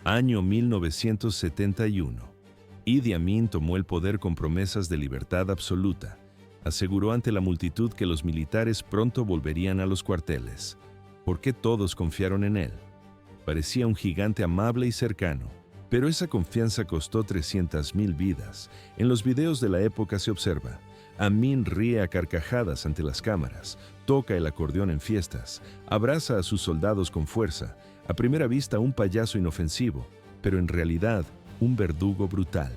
Año 1971. Idi Amin tomó el poder con promesas de libertad absoluta. Aseguró ante la multitud que los militares pronto volverían a los cuarteles. ¿Por qué todos confiaron en él? Parecía un gigante amable y cercano, pero esa confianza costó 300.000 vidas. En los videos de la época se observa: Amin ríe a carcajadas ante las cámaras, toca el acordeón en fiestas, abraza a sus soldados con fuerza, a primera vista un payaso inofensivo, pero en realidad un verdugo brutal.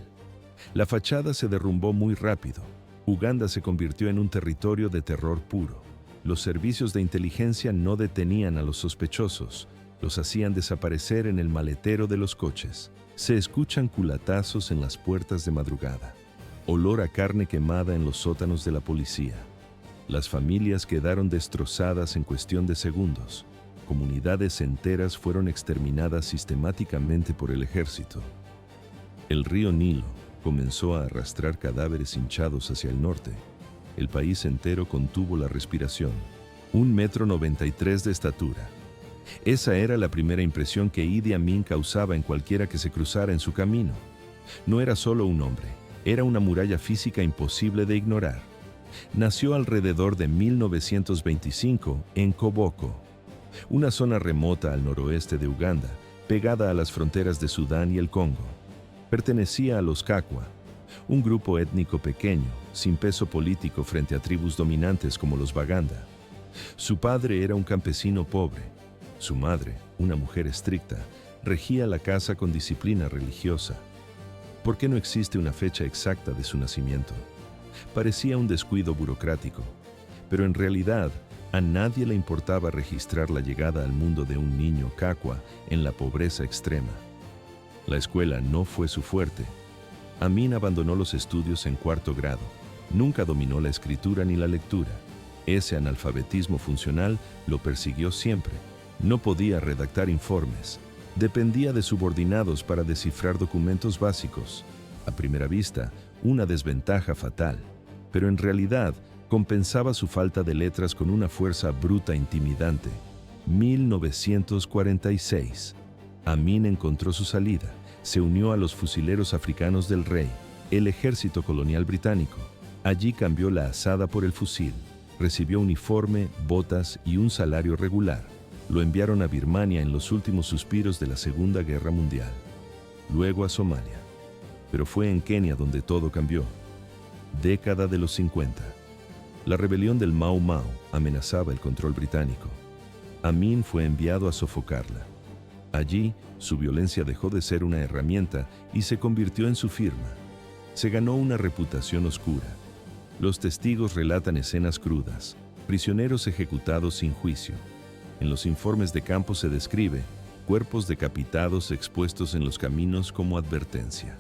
La fachada se derrumbó muy rápido. Uganda se convirtió en un territorio de terror puro. Los servicios de inteligencia no detenían a los sospechosos, los hacían desaparecer en el maletero de los coches. Se escuchan culatazos en las puertas de madrugada. Olor a carne quemada en los sótanos de la policía. Las familias quedaron destrozadas en cuestión de segundos. Comunidades enteras fueron exterminadas sistemáticamente por el ejército. El río Nilo comenzó a arrastrar cadáveres hinchados hacia el norte. El país entero contuvo la respiración. 1,93 m de estatura. Esa era la primera impresión que Idi Amin causaba en cualquiera que se cruzara en su camino. No era solo un hombre, era una muralla física imposible de ignorar. Nació alrededor de 1925 en Koboko, una zona remota al noroeste de Uganda, pegada a las fronteras de Sudán y el Congo. Pertenecía a los Kakwa, un grupo étnico pequeño, sin peso político frente a tribus dominantes como los Baganda. Su padre era un campesino pobre. Su madre, una mujer estricta, regía la casa con disciplina religiosa. ¿Por qué no existe una fecha exacta de su nacimiento? Parecía un descuido burocrático, pero en realidad a nadie le importaba registrar la llegada al mundo de un niño Kakwa en la pobreza extrema. La escuela no fue su fuerte. Amin abandonó los estudios en 4º grado. Nunca dominó la escritura ni la lectura. Ese analfabetismo funcional lo persiguió siempre. No podía redactar informes. Dependía de subordinados para descifrar documentos básicos. A primera vista, una desventaja fatal, pero en realidad compensaba su falta de letras con una fuerza bruta e intimidante. 1946. Amin encontró su salida. Se unió a los fusileros africanos del rey, el ejército colonial británico. Allí cambió la azada por el fusil. Recibió uniforme, botas y un salario regular. Lo enviaron a Birmania en los últimos suspiros de la Segunda Guerra Mundial. Luego a Somalia. Pero fue en Kenia donde todo cambió. Década de los 50. La rebelión del Mau Mau amenazaba el control británico. Amin fue enviado a sofocarla. Allí, su violencia dejó de ser una herramienta y se convirtió en su firma. Se ganó una reputación oscura. Los testigos relatan escenas crudas, prisioneros ejecutados sin juicio. En los informes de campo se describe cuerpos decapitados expuestos en los caminos como advertencia.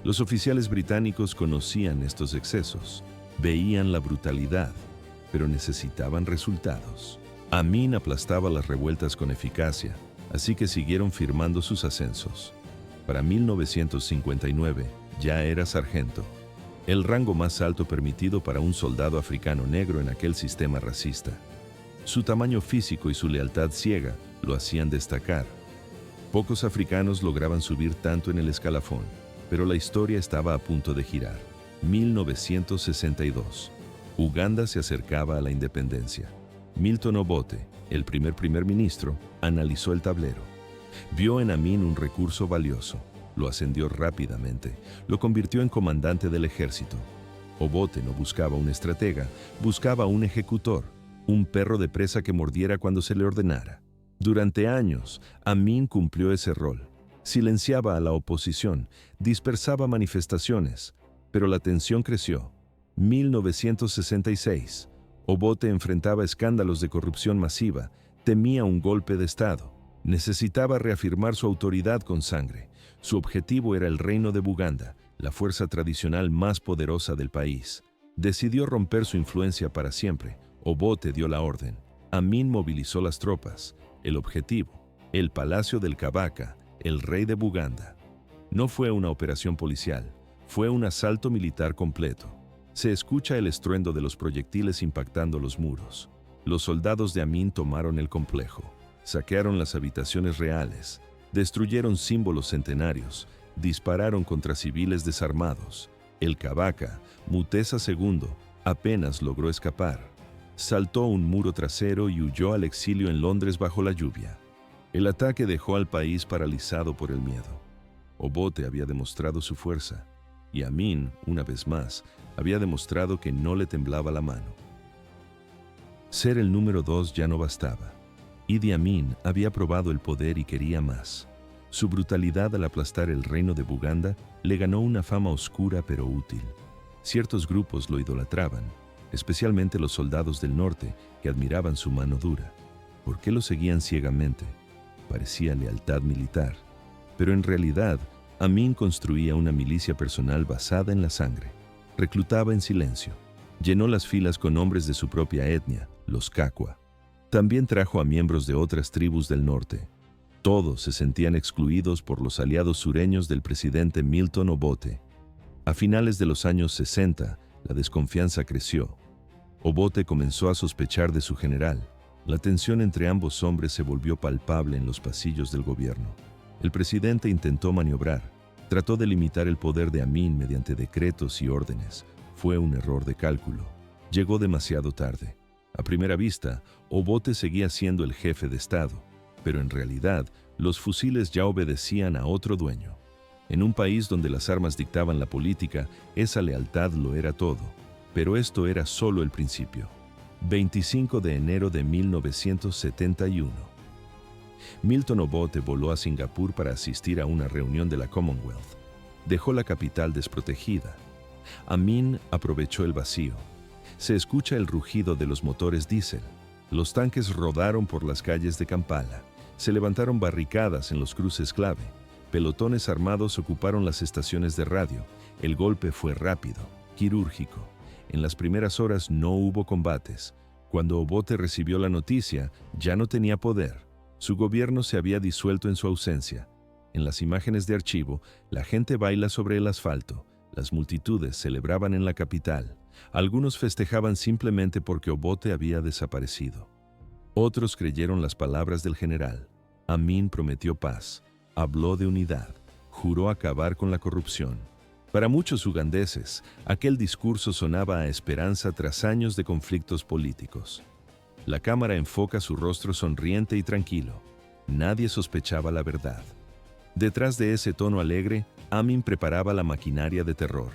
Los oficiales británicos conocían estos excesos, veían la brutalidad, pero necesitaban resultados. Amin aplastaba las revueltas con eficacia, así que siguieron firmando sus ascensos. Para 1959 ya era sargento, el rango más alto permitido para un soldado africano negro en aquel sistema racista. Su tamaño físico y su lealtad ciega lo hacían destacar. Pocos africanos lograban subir tanto en el escalafón, pero la historia estaba a punto de girar. 1962. Uganda se acercaba a la independencia. Milton Obote, el primer ministro, analizó el tablero. Vio en Amin un recurso valioso. Lo ascendió rápidamente. Lo convirtió en comandante del ejército. Obote no buscaba un estratega, buscaba un ejecutor, un perro de presa que mordiera cuando se le ordenara. Durante años, Amin cumplió ese rol. Silenciaba a la oposición, dispersaba manifestaciones, pero la tensión creció. 1966. Obote enfrentaba escándalos de corrupción masiva, temía un golpe de Estado. Necesitaba reafirmar su autoridad con sangre. Su objetivo era el reino de Buganda, la fuerza tradicional más poderosa del país. Decidió romper su influencia para siempre. Obote dio la orden. Amin movilizó las tropas. El objetivo, el palacio del Kabaka, el rey de Buganda. No fue una operación policial, fue un asalto militar completo. Se escucha el estruendo de los proyectiles impactando los muros. Los soldados de Amin tomaron el complejo. Saquearon las habitaciones reales. Destruyeron símbolos centenarios, dispararon contra civiles desarmados. El Kabaka, Mutesa II, apenas logró escapar. Saltó un muro trasero y huyó al exilio en Londres bajo la lluvia. El ataque dejó al país paralizado por el miedo. Obote había demostrado su fuerza, y Amin, una vez más, había demostrado que no le temblaba la mano. Ser el número 2 ya no bastaba. Idi Amin había probado el poder y quería más. Su brutalidad al aplastar el reino de Buganda le ganó una fama oscura pero útil. Ciertos grupos lo idolatraban, especialmente los soldados del norte que admiraban su mano dura. ¿Por qué lo seguían ciegamente? Parecía lealtad militar, pero en realidad Amin construía una milicia personal basada en la sangre. Reclutaba en silencio. Llenó las filas con hombres de su propia etnia, los Kakwa. También trajo a miembros de otras tribus del norte. Todos se sentían excluidos por los aliados sureños del presidente Milton Obote. A finales de los años 60, la desconfianza creció. Obote comenzó a sospechar de su general. La tensión entre ambos hombres se volvió palpable en los pasillos del gobierno. El presidente intentó maniobrar. Trató de limitar el poder de Amin mediante decretos y órdenes. Fue un error de cálculo. Llegó demasiado tarde. A primera vista, Obote seguía siendo el jefe de Estado, pero en realidad, los fusiles ya obedecían a otro dueño. En un país donde las armas dictaban la política, esa lealtad lo era todo. Pero esto era solo el principio. 25 de enero de 1971. Milton Obote voló a Singapur para asistir a una reunión de la Commonwealth. Dejó la capital desprotegida. Amin aprovechó el vacío. Se escucha el rugido de los motores diésel. Los tanques rodaron por las calles de Kampala. Se levantaron barricadas en los cruces clave. Pelotones armados ocuparon las estaciones de radio. El golpe fue rápido, quirúrgico. En las primeras horas no hubo combates. Cuando Obote recibió la noticia, ya no tenía poder. Su gobierno se había disuelto en su ausencia. En las imágenes de archivo, la gente baila sobre el asfalto. Las multitudes celebraban en la capital. Algunos festejaban simplemente porque Obote había desaparecido. Otros creyeron las palabras del general. Amin prometió paz, habló de unidad, juró acabar con la corrupción. Para muchos ugandeses, aquel discurso sonaba a esperanza tras años de conflictos políticos. La cámara enfoca su rostro sonriente y tranquilo. Nadie sospechaba la verdad. Detrás de ese tono alegre, Amin preparaba la maquinaria de terror.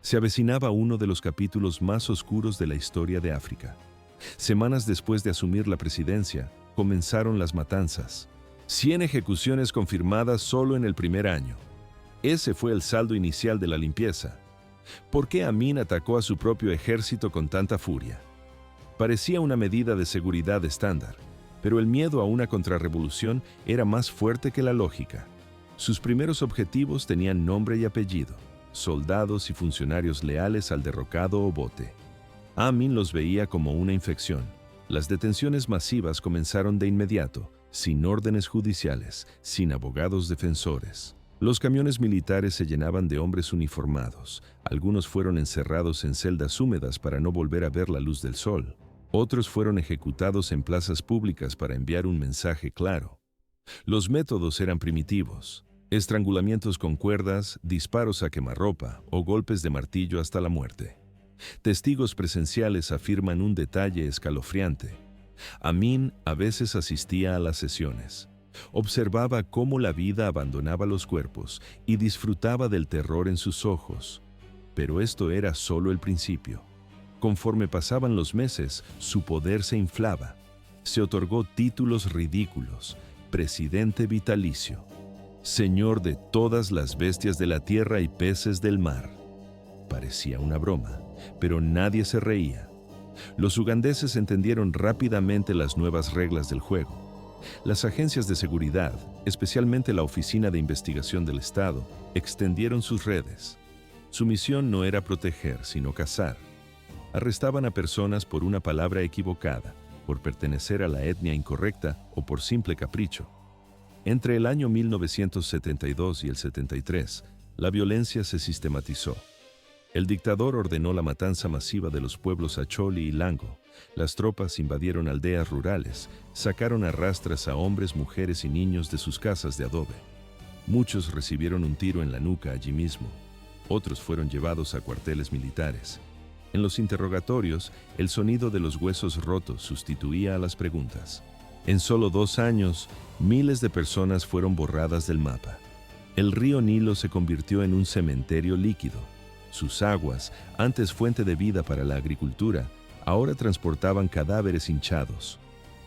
Se avecinaba uno de los capítulos más oscuros de la historia de África. Semanas después de asumir la presidencia, comenzaron las matanzas. 100 ejecuciones confirmadas solo en el primer año. Ese fue el saldo inicial de la limpieza. ¿Por qué Amin atacó a su propio ejército con tanta furia? Parecía una medida de seguridad estándar, pero el miedo a una contrarrevolución era más fuerte que la lógica. Sus primeros objetivos tenían nombre y apellido: soldados y funcionarios leales al derrocado Obote. Amin los veía como una infección. Las detenciones masivas comenzaron de inmediato, sin órdenes judiciales, sin abogados defensores. Los camiones militares se llenaban de hombres uniformados. Algunos fueron encerrados en celdas húmedas para no volver a ver la luz del sol. Otros fueron ejecutados en plazas públicas para enviar un mensaje claro. Los métodos eran primitivos: estrangulamientos con cuerdas, disparos a quemarropa o golpes de martillo hasta la muerte. Testigos presenciales afirman un detalle escalofriante. Amin a veces asistía a las sesiones. Observaba cómo la vida abandonaba los cuerpos y disfrutaba del terror en sus ojos. Pero esto era solo el principio. Conforme pasaban los meses, su poder se inflaba. Se otorgó títulos ridículos: presidente vitalicio, señor de todas las bestias de la tierra y peces del mar. Parecía una broma, pero nadie se reía. Los ugandeses entendieron rápidamente las nuevas reglas del juego. Las agencias de seguridad, especialmente la Oficina de Investigación del Estado, extendieron sus redes. Su misión no era proteger, sino cazar. Arrestaban a personas por una palabra equivocada, por pertenecer a la etnia incorrecta o por simple capricho. Entre el año 1972 y el 73, la violencia se sistematizó. El dictador ordenó la matanza masiva de los pueblos Acholi y Lango, Las tropas invadieron aldeas rurales, sacaron a rastras a hombres, mujeres y niños de sus casas de adobe. Muchos recibieron un tiro en la nuca allí mismo. Otros fueron llevados a cuarteles militares. En los interrogatorios, el sonido de los huesos rotos sustituía a las preguntas. En solo 2 años, miles de personas fueron borradas del mapa. El río Nilo se convirtió en un cementerio líquido. Sus aguas, antes fuente de vida para la agricultura, ahora transportaban cadáveres hinchados.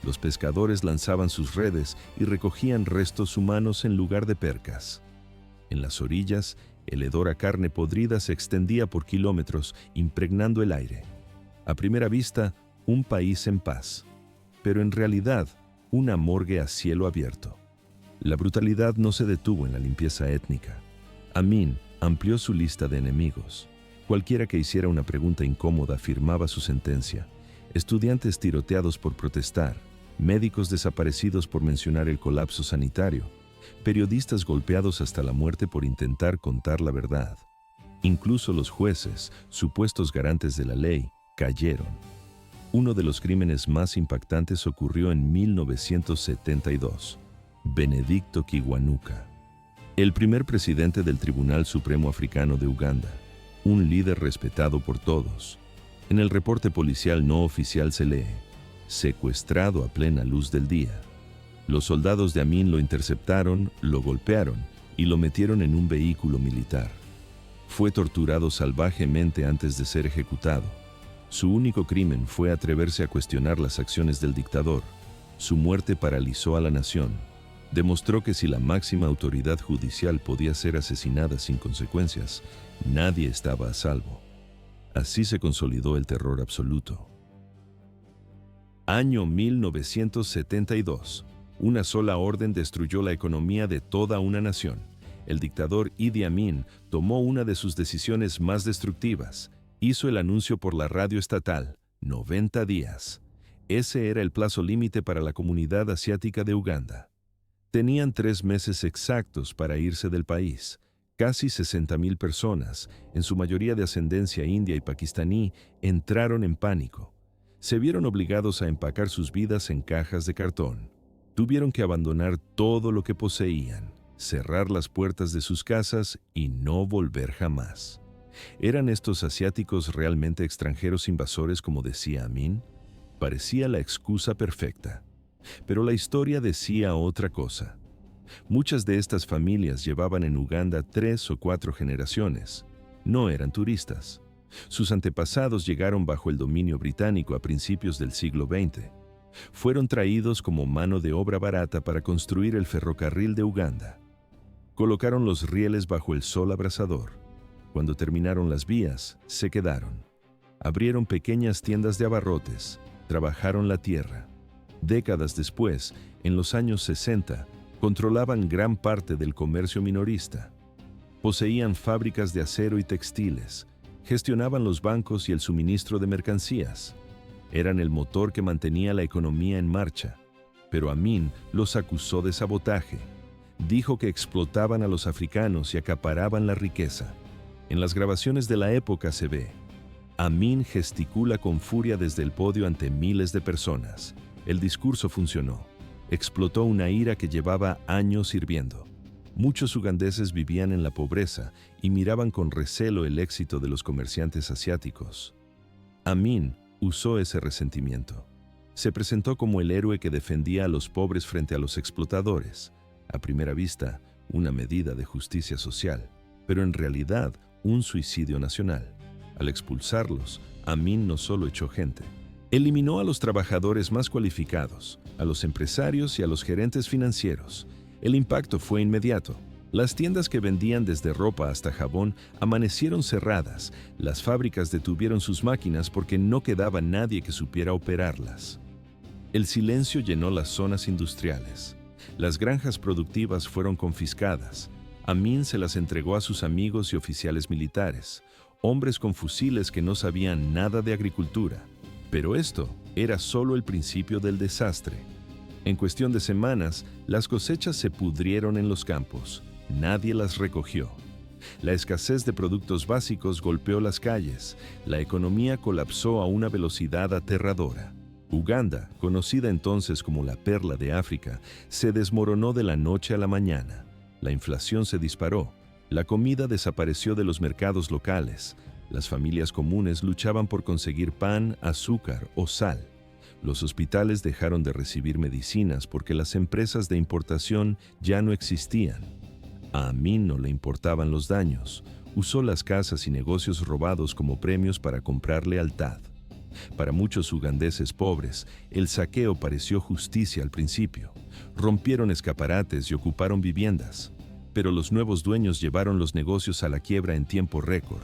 Los pescadores lanzaban sus redes y recogían restos humanos en lugar de percas. En las orillas, el hedor a carne podrida se extendía por kilómetros, impregnando el aire. A primera vista, un país en paz. Pero en realidad, una morgue a cielo abierto. La brutalidad no se detuvo en la limpieza étnica. Amin amplió su lista de enemigos. Cualquiera que hiciera una pregunta incómoda firmaba su sentencia. Estudiantes tiroteados por protestar, médicos desaparecidos por mencionar el colapso sanitario, periodistas golpeados hasta la muerte por intentar contar la verdad. Incluso los jueces, supuestos garantes de la ley, cayeron. Uno de los crímenes más impactantes ocurrió en 1972. Benedicto Kiwanuka, el primer presidente del Tribunal Supremo Africano de Uganda, un líder respetado por todos. En el reporte policial no oficial se lee: secuestrado a plena luz del día. Los soldados de Amin lo interceptaron, lo golpearon y lo metieron en un vehículo militar. Fue torturado salvajemente antes de ser ejecutado. Su único crimen fue atreverse a cuestionar las acciones del dictador. Su muerte paralizó a la nación. Demostró que si la máxima autoridad judicial podía ser asesinada sin consecuencias, nadie estaba a salvo. Así se consolidó el terror absoluto. Año 1972. Una sola orden destruyó la economía de toda una nación. El dictador Idi Amin tomó una de sus decisiones más destructivas. Hizo el anuncio por la radio estatal: 90 días. Ese era el plazo límite para la comunidad asiática de Uganda. Tenían 3 meses exactos para irse del país. Casi 60.000 personas, en su mayoría de ascendencia india y pakistaní, entraron en pánico. Se vieron obligados a empacar sus vidas en cajas de cartón. Tuvieron que abandonar todo lo que poseían, cerrar las puertas de sus casas y no volver jamás. ¿Eran estos asiáticos realmente extranjeros invasores, como decía Amin? Parecía la excusa perfecta. Pero la historia decía otra cosa. Muchas de estas familias llevaban en Uganda 3 o 4 generaciones. No eran turistas. Sus antepasados llegaron bajo el dominio británico a principios del siglo XX. Fueron traídos como mano de obra barata para construir el ferrocarril de Uganda. Colocaron los rieles bajo el sol abrasador. Cuando terminaron las vías, se quedaron. Abrieron pequeñas tiendas de abarrotes, trabajaron la tierra. Décadas después, en los años 60, controlaban gran parte del comercio minorista. Poseían fábricas de acero y textiles, gestionaban los bancos y el suministro de mercancías. Eran el motor que mantenía la economía en marcha. Pero Amin los acusó de sabotaje. Dijo que explotaban a los africanos y acaparaban la riqueza. En las grabaciones de la época se ve: Amin gesticula con furia desde el podio ante miles de personas. El discurso funcionó. Explotó una ira que llevaba años hirviendo. Muchos ugandeses vivían en la pobreza y miraban con recelo el éxito de los comerciantes asiáticos. Amin usó ese resentimiento. Se presentó como el héroe que defendía a los pobres frente a los explotadores. A primera vista, una medida de justicia social, pero en realidad un suicidio nacional. Al expulsarlos, Amin no solo echó gente. Eliminó a los trabajadores más cualificados, a los empresarios y a los gerentes financieros. El impacto fue inmediato. Las tiendas que vendían desde ropa hasta jabón amanecieron cerradas. Las fábricas detuvieron sus máquinas porque no quedaba nadie que supiera operarlas. El silencio llenó las zonas industriales. Las granjas productivas fueron confiscadas. Amin se las entregó a sus amigos y oficiales militares, hombres con fusiles que no sabían nada de agricultura. Pero esto era solo el principio del desastre. En cuestión de semanas, las cosechas se pudrieron en los campos. Nadie las recogió. La escasez de productos básicos golpeó las calles. La economía colapsó a una velocidad aterradora. Uganda, conocida entonces como la perla de África, se desmoronó de la noche a la mañana. La inflación se disparó. La comida desapareció de los mercados locales. Las familias comunes luchaban por conseguir pan, azúcar o sal. Los hospitales dejaron de recibir medicinas porque las empresas de importación ya no existían. A Amin no le importaban los daños. Usó las casas y negocios robados como premios para comprar lealtad. Para muchos ugandeses pobres, el saqueo pareció justicia al principio. Rompieron escaparates y ocuparon viviendas. Pero los nuevos dueños llevaron los negocios a la quiebra en tiempo récord.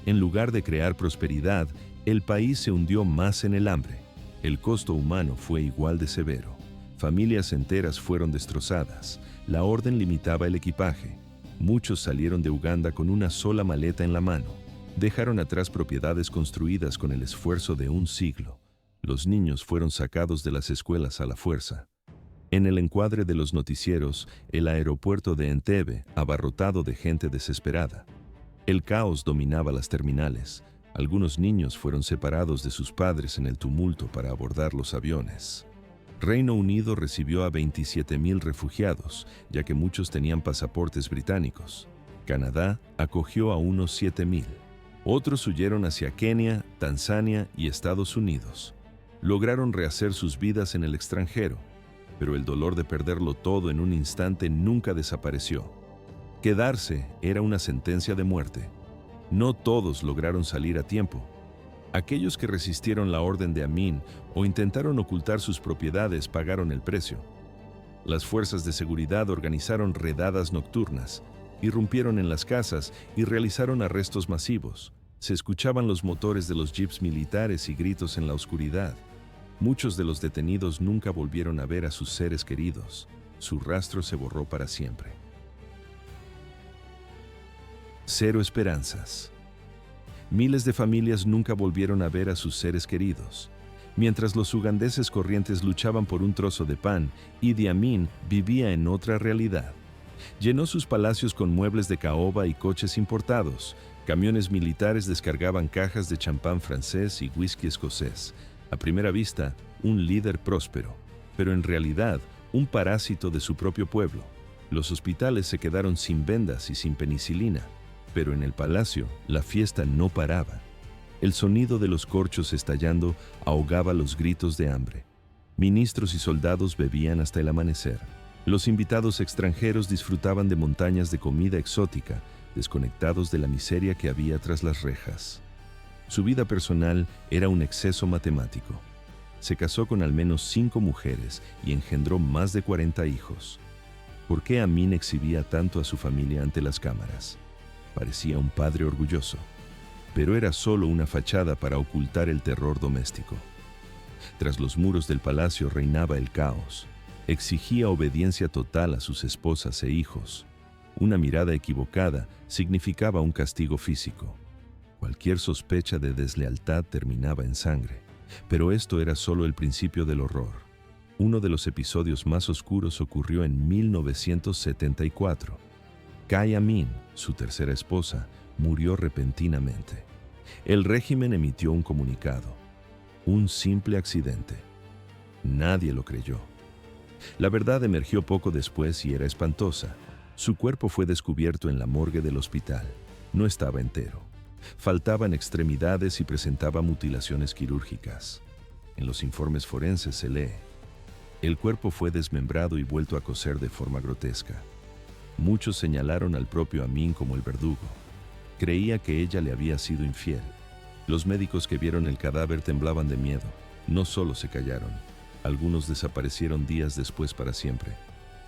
En lugar de crear prosperidad, el país se hundió más en el hambre. El costo humano fue igual de severo. Familias enteras fueron destrozadas. La orden limitaba el equipaje. Muchos salieron de Uganda con una sola maleta en la mano. Dejaron atrás propiedades construidas con el esfuerzo de un siglo. Los niños fueron sacados de las escuelas a la fuerza. En el encuadre de los noticieros, el aeropuerto de Entebbe, abarrotado de gente desesperada. El caos dominaba las terminales. Algunos niños fueron separados de sus padres en el tumulto para abordar los aviones. Reino Unido recibió a 27,000 refugiados, ya que muchos tenían pasaportes británicos. Canadá acogió a unos 7,000. Otros huyeron hacia Kenia, Tanzania y Estados Unidos. Lograron rehacer sus vidas en el extranjero, pero el dolor de perderlo todo en un instante nunca desapareció. Quedarse era una sentencia de muerte. No todos lograron salir a tiempo. Aquellos que resistieron la orden de Amin o intentaron ocultar sus propiedades pagaron el precio. Las fuerzas de seguridad organizaron redadas nocturnas, irrumpieron en las casas y realizaron arrestos masivos. Se escuchaban los motores de los jeeps militares y gritos en la oscuridad. Muchos de los detenidos nunca volvieron a ver a sus seres queridos. Su rastro se borró para siempre. Cero esperanzas. Miles de familias nunca volvieron a ver a sus seres queridos. Mientras los ugandeses corrientes luchaban por un trozo de pan, Idi Amin vivía en otra realidad. Llenó sus palacios con muebles de caoba y coches importados. Camiones militares descargaban cajas de champán francés y whisky escocés. A primera vista, un líder próspero, pero en realidad, un parásito de su propio pueblo. Los hospitales se quedaron sin vendas y sin penicilina. Pero en el palacio, la fiesta no paraba. El sonido de los corchos estallando ahogaba los gritos de hambre. Ministros y soldados bebían hasta el amanecer. Los invitados extranjeros disfrutaban de montañas de comida exótica, desconectados de la miseria que había tras las rejas. Su vida personal era un exceso matemático. Se casó con al menos 5 mujeres y engendró más de 40 hijos. ¿Por qué Amin exhibía tanto a su familia ante las cámaras? Parecía un padre orgulloso, pero era solo una fachada para ocultar el terror doméstico. Tras los muros del palacio reinaba el caos. Exigía obediencia total a sus esposas e hijos. Una mirada equivocada significaba un castigo físico. Cualquier sospecha de deslealtad terminaba en sangre. Pero esto era solo el principio del horror. Uno de los episodios más oscuros ocurrió en 1974. Kai Amin, su tercera esposa, murió repentinamente. El régimen emitió un comunicado. Un simple accidente. Nadie lo creyó. La verdad emergió poco después y era espantosa. Su cuerpo fue descubierto en la morgue del hospital. No estaba entero. Faltaban extremidades y presentaba mutilaciones quirúrgicas. En los informes forenses se lee: el cuerpo fue desmembrado y vuelto a coser de forma grotesca. Muchos señalaron al propio Amin como el verdugo. Creía que ella le había sido infiel. Los médicos que vieron el cadáver temblaban de miedo. No solo se callaron. Algunos desaparecieron días después para siempre.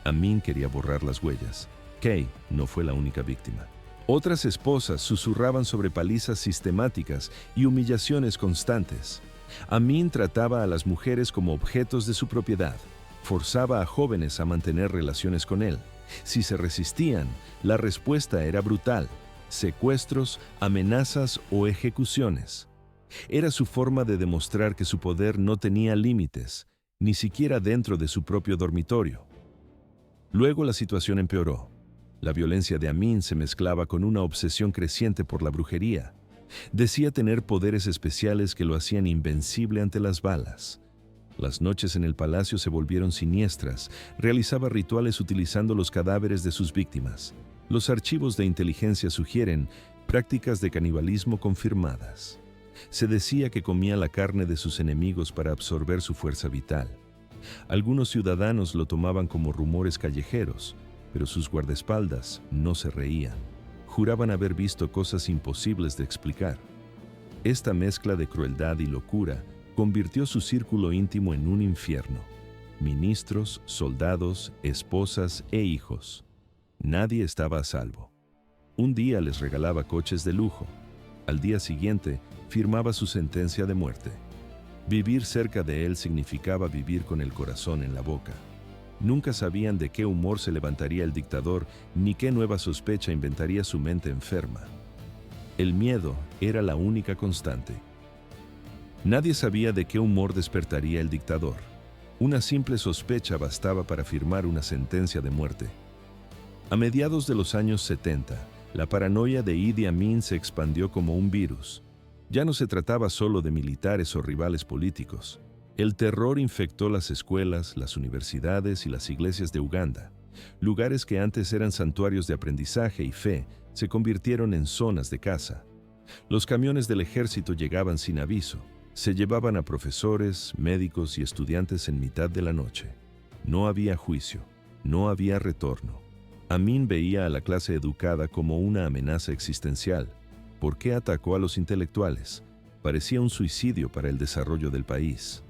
Amin quería borrar las huellas. Kay no fue la única víctima. Otras esposas susurraban sobre palizas sistemáticas y humillaciones constantes. Amin trataba a las mujeres como objetos de su propiedad. Forzaba a jóvenes a mantener relaciones con él. Si se resistían, la respuesta era brutal: secuestros, amenazas o ejecuciones. Era su forma de demostrar que su poder no tenía límites, ni siquiera dentro de su propio dormitorio. Luego la situación empeoró. La violencia de Amin se mezclaba con una obsesión creciente por la brujería. Decía tener poderes especiales que lo hacían invencible ante las balas. Las noches en el palacio se volvieron siniestras. Realizaba rituales utilizando los cadáveres de sus víctimas. Los archivos de inteligencia sugieren prácticas de canibalismo confirmadas. Se decía que comía la carne de sus enemigos para absorber su fuerza vital. Algunos ciudadanos lo tomaban como rumores callejeros, pero sus guardaespaldas no se reían. Juraban haber visto cosas imposibles de explicar. Esta mezcla de crueldad y locura convirtió su círculo íntimo en un infierno. Ministros, soldados, esposas e hijos. Nadie estaba a salvo. Un día les regalaba coches de lujo. Al día siguiente, firmaba su sentencia de muerte. Vivir cerca de él significaba vivir con el corazón en la boca. Nunca sabían de qué humor se levantaría el dictador, ni qué nueva sospecha inventaría su mente enferma. El miedo era la única constante. Nadie sabía de qué humor despertaría el dictador. Una simple sospecha bastaba para firmar una sentencia de muerte. A mediados de los años 70, la paranoia de Idi Amin se expandió como un virus. Ya no se trataba solo de militares o rivales políticos. El terror infectó las escuelas, las universidades y las iglesias de Uganda. Lugares que antes eran santuarios de aprendizaje y fe se convirtieron en zonas de caza. Los camiones del ejército llegaban sin aviso. Se llevaban a profesores, médicos y estudiantes en mitad de la noche. No había juicio, no había retorno. Amin veía a la clase educada como una amenaza existencial. ¿Por qué atacó a los intelectuales? Parecía un suicidio para el desarrollo del país.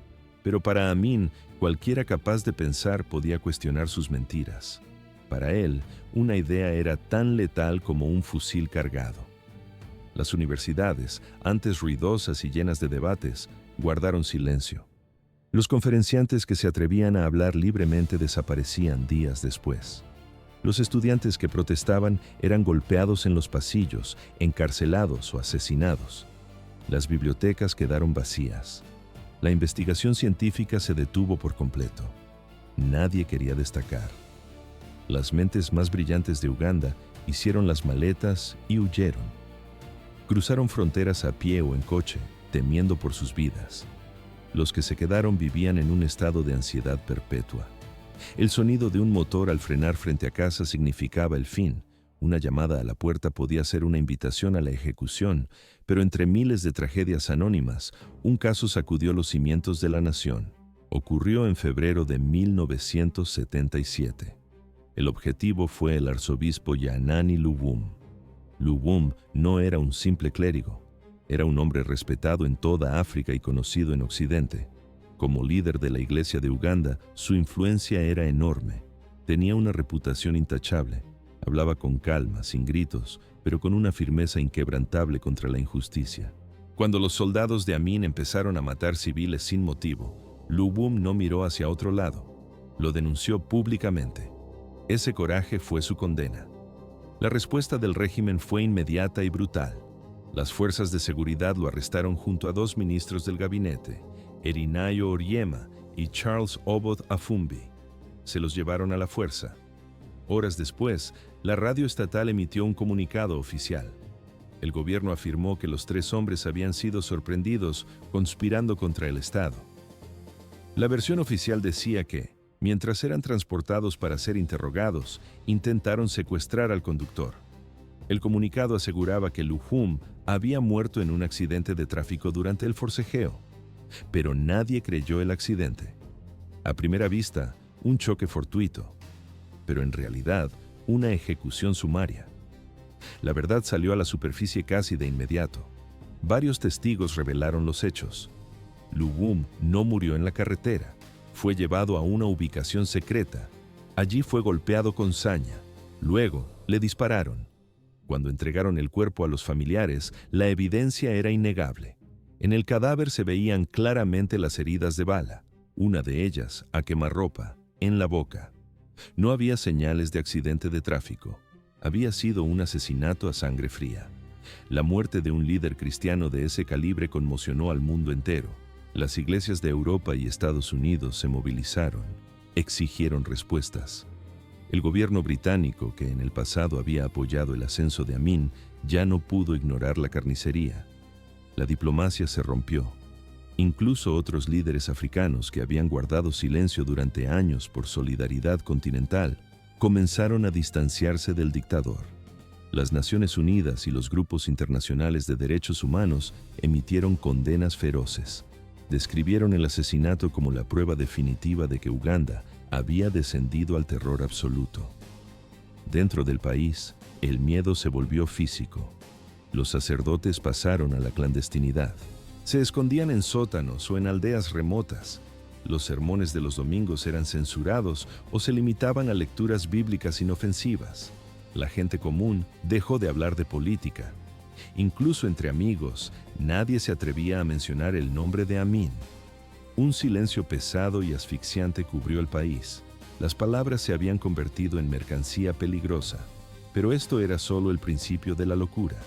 Pero para Amin, cualquiera capaz de pensar podía cuestionar sus mentiras. Para él, una idea era tan letal como un fusil cargado. Las universidades, antes ruidosas y llenas de debates, guardaron silencio. Los conferenciantes que se atrevían a hablar libremente desaparecían días después. Los estudiantes que protestaban eran golpeados en los pasillos, encarcelados o asesinados. Las bibliotecas quedaron vacías. La investigación científica se detuvo por completo. Nadie quería destacar. Las mentes más brillantes de Uganda hicieron las maletas y huyeron. Cruzaron fronteras a pie o en coche, temiendo por sus vidas. Los que se quedaron vivían en un estado de ansiedad perpetua. El sonido de un motor al frenar frente a casa significaba el fin. Una llamada a la puerta podía ser una invitación a la ejecución, pero entre miles de tragedias anónimas, un caso sacudió los cimientos de la nación. Ocurrió en febrero de 1977. El objetivo fue el arzobispo Yanani Luwum. Luwum no era un simple clérigo. Era un hombre respetado en toda África y conocido en Occidente. Como líder de la Iglesia de Uganda, su influencia era enorme. Tenía una reputación intachable. Hablaba con calma, sin gritos, pero con una firmeza inquebrantable contra la injusticia. Cuando los soldados de Amin empezaron a matar civiles sin motivo, Luwum no miró hacia otro lado. Lo denunció públicamente. Ese coraje fue su condena. La respuesta del régimen fue inmediata y brutal. Las fuerzas de seguridad lo arrestaron junto a 2 ministros del gabinete, Erinayo Oryema y Charles Obod Afumbi. Se los llevaron a la fuerza. Horas después, la radio estatal emitió un comunicado oficial. El gobierno afirmó que los 3 hombres habían sido sorprendidos conspirando contra el Estado. La versión oficial decía que, mientras eran transportados para ser interrogados, intentaron secuestrar al conductor. El comunicado aseguraba que Luwum había muerto en un accidente de tráfico durante el forcejeo. Pero nadie creyó el accidente. A primera vista, un choque fortuito, pero en realidad, una ejecución sumaria. La verdad salió a la superficie casi de inmediato. Varios testigos revelaron los hechos. Luwum no murió en la carretera. Fue llevado a una ubicación secreta. Allí fue golpeado con saña. Luego, le dispararon. Cuando entregaron el cuerpo a los familiares, la evidencia era innegable. En el cadáver se veían claramente las heridas de bala, una de ellas, a quemarropa, en la boca. No había señales de accidente de tráfico. Había sido un asesinato a sangre fría. La muerte de un líder cristiano de ese calibre conmocionó al mundo entero. Las iglesias de Europa y Estados Unidos se movilizaron, exigieron respuestas. El gobierno británico, que en el pasado había apoyado el ascenso de Amin, ya no pudo ignorar la carnicería. La diplomacia se rompió. Incluso otros líderes africanos que habían guardado silencio durante años por solidaridad continental, comenzaron a distanciarse del dictador. Las Naciones Unidas y los grupos internacionales de derechos humanos emitieron condenas feroces. Describieron el asesinato como la prueba definitiva de que Uganda había descendido al terror absoluto. Dentro del país, el miedo se volvió físico. Los sacerdotes pasaron a la clandestinidad. Se escondían en sótanos o en aldeas remotas. Los sermones de los domingos eran censurados o se limitaban a lecturas bíblicas inofensivas. La gente común dejó de hablar de política. Incluso entre amigos, nadie se atrevía a mencionar el nombre de Amin. Un silencio pesado y asfixiante cubrió el país. Las palabras se habían convertido en mercancía peligrosa. Pero esto era solo el principio de la locura.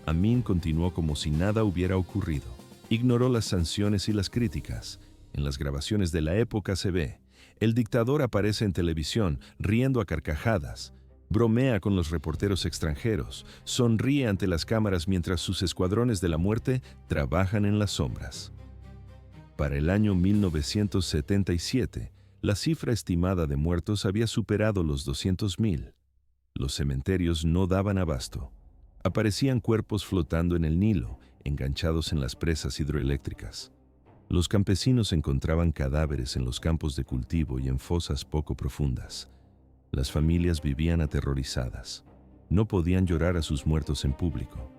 Amin continuó como si nada hubiera ocurrido. Ignoró las sanciones y las críticas. En las grabaciones de la época se ve, el dictador aparece en televisión, riendo a carcajadas, bromea con los reporteros extranjeros, sonríe ante las cámaras mientras sus escuadrones de la muerte trabajan en las sombras. Para el año 1977, la cifra estimada de muertos había superado los 200,000. Los cementerios no daban abasto. Aparecían cuerpos flotando en el Nilo, enganchados en las presas hidroeléctricas. Los campesinos encontraban cadáveres en los campos de cultivo y en fosas poco profundas. Las familias vivían aterrorizadas. No podían llorar a sus muertos en público.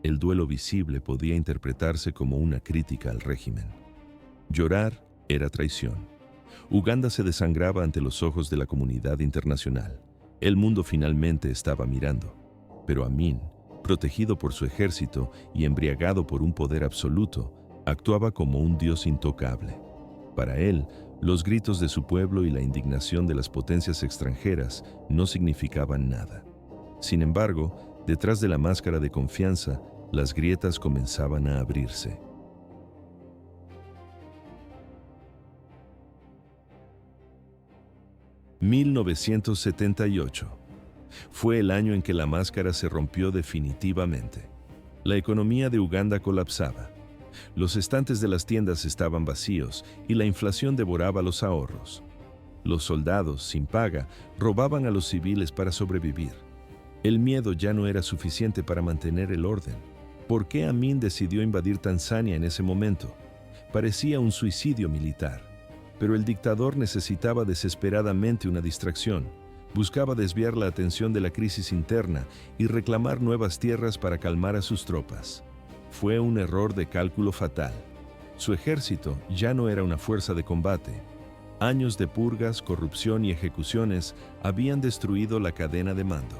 El duelo visible podía interpretarse como una crítica al régimen. Llorar era traición. Uganda se desangraba ante los ojos de la comunidad internacional. El mundo finalmente estaba mirando. Pero Amin, protegido por su ejército y embriagado por un poder absoluto, actuaba como un dios intocable. Para él, los gritos de su pueblo y la indignación de las potencias extranjeras no significaban nada. Sin embargo, detrás de la máscara de confianza, las grietas comenzaban a abrirse. «1978. Fue el año en que la máscara se rompió definitivamente. La economía de Uganda colapsaba. Los estantes de las tiendas estaban vacíos y la inflación devoraba los ahorros. Los soldados, sin paga, robaban a los civiles para sobrevivir. El miedo ya no era suficiente para mantener el orden. ¿Por qué Amin decidió invadir Tanzania en ese momento? Parecía un suicidio militar. Pero el dictador necesitaba desesperadamente una distracción. Buscaba desviar la atención de la crisis interna y reclamar nuevas tierras para calmar a sus tropas. Fue un error de cálculo fatal. Su ejército ya no era una fuerza de combate. Años de purgas, corrupción y ejecuciones habían destruido la cadena de mando.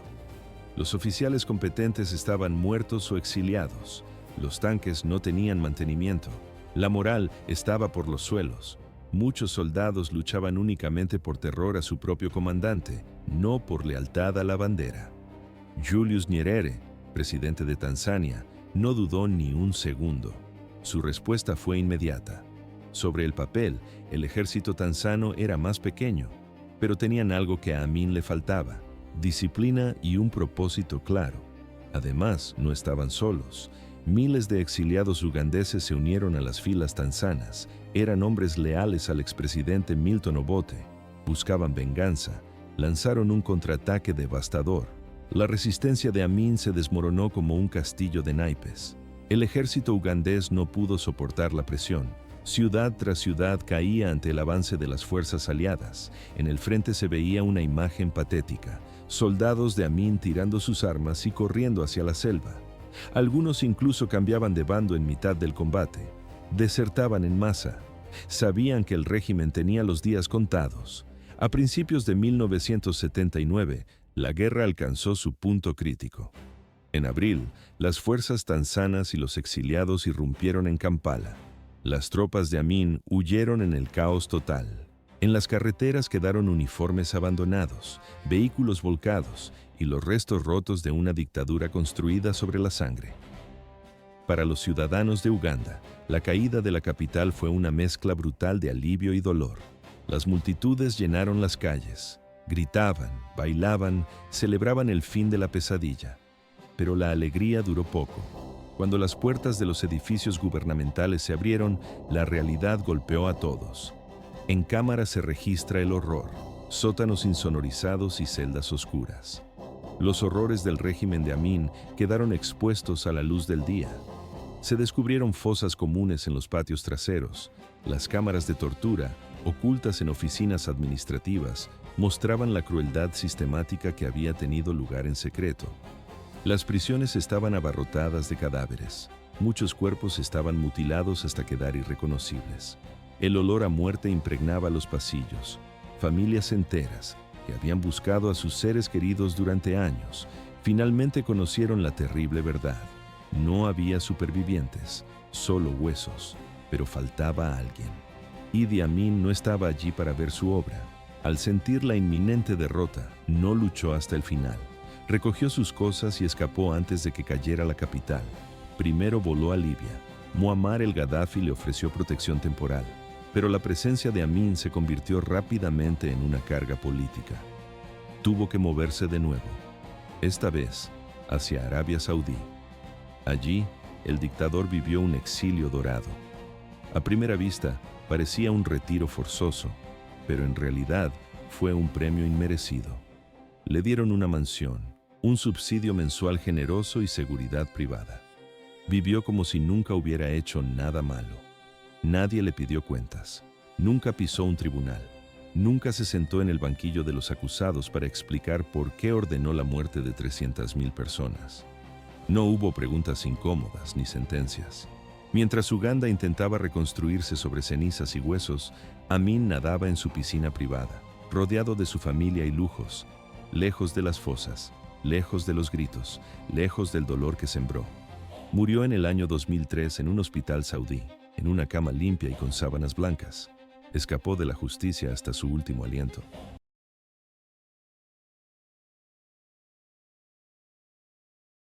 Los oficiales competentes estaban muertos o exiliados. Los tanques no tenían mantenimiento. La moral estaba por los suelos. Muchos soldados luchaban únicamente por terror a su propio comandante, no por lealtad a la bandera. Julius Nyerere, presidente de Tanzania, no dudó ni un segundo. Su respuesta fue inmediata. Sobre el papel, el ejército tanzano era más pequeño, pero tenían algo que a Amin le faltaba: disciplina y un propósito claro. Además, no estaban solos. Miles de exiliados ugandeses se unieron a las filas tanzanas. Eran hombres leales al expresidente Milton Obote. Buscaban venganza. Lanzaron un contraataque devastador. La resistencia de Amin se desmoronó como un castillo de naipes. El ejército ugandés no pudo soportar la presión. Ciudad tras ciudad caía ante el avance de las fuerzas aliadas. En el frente se veía una imagen patética: soldados de Amin tirando sus armas y corriendo hacia la selva. Algunos incluso cambiaban de bando en mitad del combate. Desertaban en masa. Sabían que el régimen tenía los días contados. A principios de 1979, la guerra alcanzó su punto crítico. En abril, las fuerzas tanzanas y los exiliados irrumpieron en Kampala. Las tropas de Amin huyeron en el caos total. En las carreteras quedaron uniformes abandonados, vehículos volcados y los restos rotos de una dictadura construida sobre la sangre. Para los ciudadanos de Uganda, la caída de la capital fue una mezcla brutal de alivio y dolor. Las multitudes llenaron las calles. Gritaban, bailaban, celebraban el fin de la pesadilla. Pero la alegría duró poco. Cuando las puertas de los edificios gubernamentales se abrieron, la realidad golpeó a todos. En cámara se registra el horror, sótanos insonorizados y celdas oscuras. Los horrores del régimen de Amin quedaron expuestos a la luz del día. Se descubrieron fosas comunes en los patios traseros. Las cámaras de tortura, ocultas en oficinas administrativas, mostraban la crueldad sistemática que había tenido lugar en secreto. Las prisiones estaban abarrotadas de cadáveres. Muchos cuerpos estaban mutilados hasta quedar irreconocibles. El olor a muerte impregnaba los pasillos. Familias enteras, que habían buscado a sus seres queridos durante años, finalmente conocieron la terrible verdad. No había supervivientes, solo huesos, pero faltaba alguien. Idi Amin no estaba allí para ver su obra. Al sentir la inminente derrota, no luchó hasta el final. Recogió sus cosas y escapó antes de que cayera la capital. Primero voló a Libia. Muammar el-Gaddafi le ofreció protección temporal, pero la presencia de Amin se convirtió rápidamente en una carga política. Tuvo que moverse de nuevo, esta vez hacia Arabia Saudí. Allí, el dictador vivió un exilio dorado. A primera vista, parecía un retiro forzoso, pero en realidad fue un premio inmerecido. Le dieron una mansión, un subsidio mensual generoso y seguridad privada. Vivió como si nunca hubiera hecho nada malo. Nadie le pidió cuentas. Nunca pisó un tribunal. Nunca se sentó en el banquillo de los acusados para explicar por qué ordenó la muerte de 300.000 personas. No hubo preguntas incómodas ni sentencias. Mientras Uganda intentaba reconstruirse sobre cenizas y huesos, Amin nadaba en su piscina privada, rodeado de su familia y lujos, lejos de las fosas, lejos de los gritos, lejos del dolor que sembró. Murió en el año 2003 en un hospital saudí, en una cama limpia y con sábanas blancas. Escapó de la justicia hasta su último aliento.